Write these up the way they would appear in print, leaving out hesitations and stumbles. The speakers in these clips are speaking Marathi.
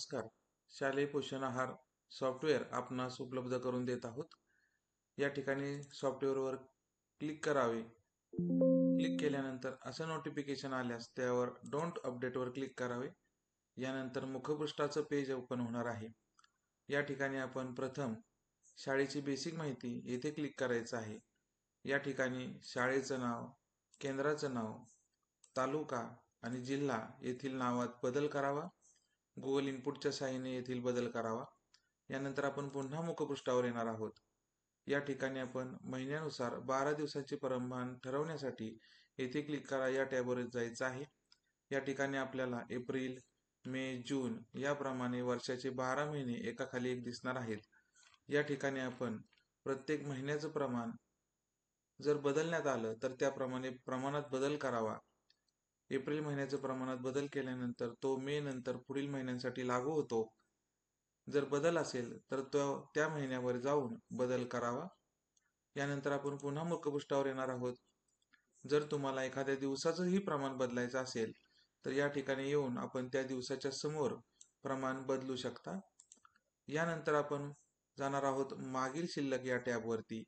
नमस्कार. शालेय पोषण आहार सॉफ्टवेअर आपणास उपलब्ध करून देत आहोत. या ठिकाणी सॉफ्टवेअरवर क्लिक करावे. क्लिक केल्यानंतर असं नोटिफिकेशन आल्यास त्यावर डोंट अपडेटवर क्लिक करावे. यानंतर मुखपृष्ठाचं पेज ओपन होणार आहे. या ठिकाणी आपण प्रथम शाळेची बेसिक माहिती येथे क्लिक करायचं आहे. या ठिकाणी शाळेचं नाव, केंद्राचं नाव, तालुका आणि जिल्हा येथील नावात बदल करावा. गुगल इनपुटच्या सहाय्याने येथील बदल करावा. यानंतर आपण पुन्हा मुखपृष्ठावर येणार आहोत. या ठिकाणी आपण महिन्यानुसार 12 दिवसांचे प्रमाण ठरवण्यासाठी येथे क्लिक करा या टॅबवर जायचं आहे. या ठिकाणी आपल्याला एप्रिल, मे, जून याप्रमाणे वर्षाचे 12 महिने एकाखाली एक दिसणार आहेत. या ठिकाणी आपण प्रत्येक महिन्याचं प्रमाण जर बदलण्यात आलं तर त्याप्रमाणे प्रमाणात बदल करावा. एप्रिल महिन्याच्या प्रमाणात बदल केल्यानंतर तो मे नंतर पुढील महिन्यांसाठी लागू होतो. जर बदल असेल तर तो त्या महिन्यावर जाऊन बदल करावा. यानंतर आपण पुन्हा मुखपृष्ठावर येणार आहोत. जर तुम्हाला एखाद्या दिवसाचंही प्रमाण बदलायचं असेल तर या ठिकाणी येऊन आपण त्या दिवसाच्या समोर प्रमाण बदलू शकता. यानंतर आपण जाणार आहोत मागील शिल्लक या टॅबवरती.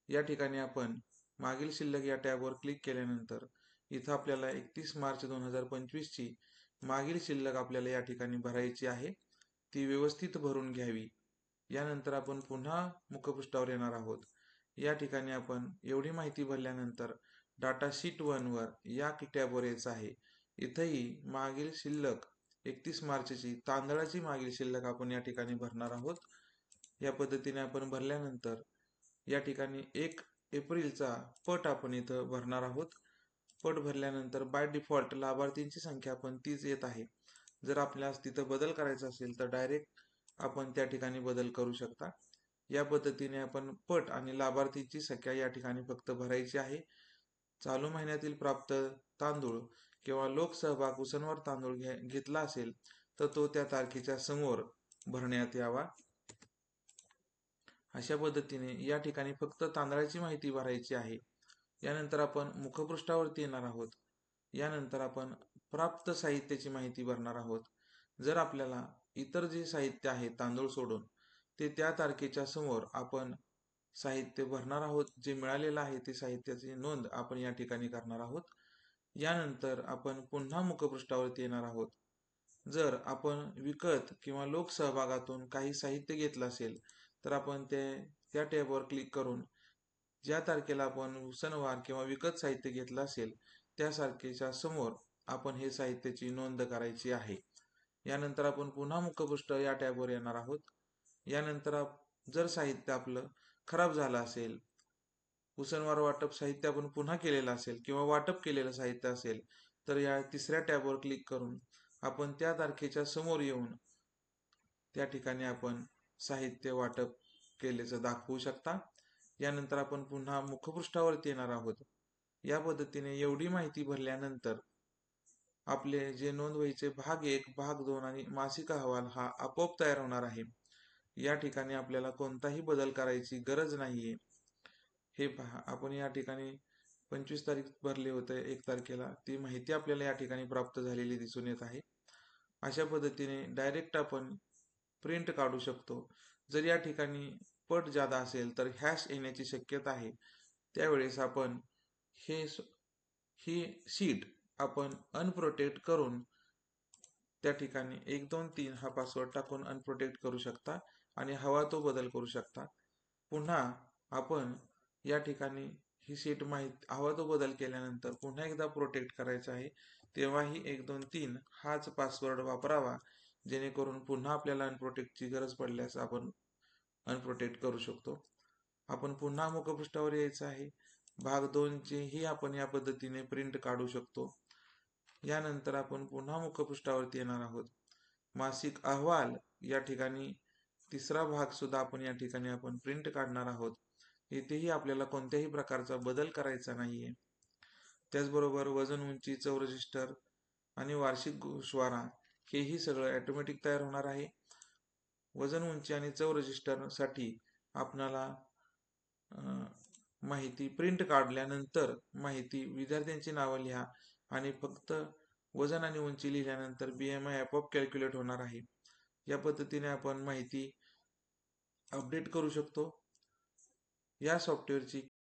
या ठिकाणी आपण मागील शिल्लक या टॅबवर क्लिक केल्यानंतर इथं आपल्याला 31 मार्च 2025 ची मागील शिल्लक आपल्याला या ठिकाणी भरायची आहे. ती व्यवस्थित भरून घ्यावी. यानंतर आपण पुन्हा मुखपृष्ठावर येणार आहोत. या ठिकाणी आपण एवढी माहिती भरल्यानंतर डाटा शीट 1 वर या टॅबवर यायचं आहे. इथंही मागील शिल्लक 31 मार्चची तांदळाची मागील शिल्लक आपण या ठिकाणी भरणार आहोत. या पद्धतीने आपण भरल्यानंतर या ठिकाणी 1 एप्रिलचा पट आपण इथं भरणार आहोत. पट भरल्यानंतर बाय डिफॉल्ट लाभार्थींची संख्या आपण तीच येत आहे. जर आपल्यास तिथं बदल करायचा असेल तर डायरेक्ट आपण त्या ठिकाणी बदल करू शकता. या पद्धतीने आपण पट आणि लाभार्थीची संख्या या ठिकाणी फक्त भरायची आहे. चालू महिन्यातील प्राप्त तांदूळ किंवा लोकसहभाग उसनवर तांदूळ घेतला असेल तर तो त्या तारखेच्या समोर भरण्यात यावा. अशा पद्धतीने या ठिकाणी फक्त तांदळाची माहिती भरायची आहे. यानंतर आपण मुखपृष्ठावरती येणार आहोत. यानंतर आपण प्राप्त साहित्याची माहिती भरणार आहोत. जर आपल्याला इतर जे साहित्य आहे तांदूळ सोडून ते त्या तारखेच्या समोर आपण साहित्य भरणार आहोत. जे मिळालेलं आहे ते साहित्याची नोंद आपण या ठिकाणी करणार आहोत. यानंतर आपण पुन्हा मुखपृष्ठावरती येणार आहोत. जर आपण विकत किंवा लोकसहभागातून काही साहित्य घेतलं असेल तर आपण त्या टॅबवर क्लिक करून ज्या तारखेला आपण सणवार किंवा विकत साहित्य घेतलं असेल त्या तारखेच्या समोर आपण हे साहित्याची नोंद करायची आहे. यानंतर आपण पुन्हा मुखपृष्ठ या टॅबवर येणार आहोत. यानंतर जर साहित्य आपलं खराब झालं असेल, उसनवार वाटप साहित्य आपण पुन्हा केलेलं असेल किंवा वाटप केलेलं साहित्य असेल तर या तिसऱ्या टॅबवर क्लिक करून आपण त्या तारखेच्या समोर येऊन त्या ठिकाणी आपण साहित्य वाटप केल्याचं दाखवू शकता. यानंतर आपण पुन्हा मुखपृष्ठावरती येणार आहोत. या पद्धतीने एवढी माहिती भरल्यानंतर आपले जे नोंदवहीचे भाग 1, भाग 2 आणि मासिक अहवाल हा आपोआप तयार होणार आहे. या ठिकाणी आपल्याला कोणताही बदल करायची गरज नाहीये. हे पहा, आपण या ठिकाणी 25 तारीख भरले होते 1 तारखेला, ती माहिती आपल्याला या ठिकाणी प्राप्त झालेली दिसून येत आहे. अशा पद्धतीने डायरेक्ट आपण प्रिंट काढू शकतो. जर या ठिकाणी पट जादा असेल तर हॅश येण्याची शक्यता आहे. त्यावेळेस आपण ही शीट आपण अनप्रोटेक्ट करून त्या ठिकाणी 1, 2, 3 हा पासवर्ड टाकून अनप्रोटेक्ट करू शकता आणि हवा तो बदल करू शकता. पुन्हा आपण या ठिकाणी ही शीट हवा तो बदल केल्यानंतर पुन्हा एकदा प्रोटेक्ट करायचं आहे. तेव्हाही 1, 2, 3 हाच पासवर्ड वापरावा, जेणेकरून पुन्हा आपल्याला अनप्रोटेक्टची गरज पडल्यास आपण अनप्रोटेक्ट करू शकतो. आपण पुन्हा मुखपृष्ठावर यायचं आहे. भाग 2 ही आपण या पद्धतीने प्रिंट काढू शकतो. यानंतर आपण पुन्हा मुखपृष्ठावरती येणार आहोत. मासिक अहवाल या ठिकाणी तिसरा भाग सुद्धा आपण या ठिकाणी आपण प्रिंट काढणार आहोत. इथेही आपल्याला कोणत्याही प्रकारचा बदल करायचा नाहीये. त्याचबरोबर वजन, उंची, चव रजिस्टर आणि वार्षिक गोषवारा हेही सगळं ऑटोमॅटिक तयार होणार आहे. वजन, उंची आणि चव रजिस्टर साठी आपल्याला माहिती प्रिंट काढल्यानंतर माहिती विद्यार्थ्यांची नावं लिहा आणि फक्त वजन आणि उंची लिहिल्यानंतर BMI आपोआप कॅल्क्युलेट होणार आहे. या पद्धतीने आपण माहिती अपडेट करू शकतो. या सॉफ्टवेअरची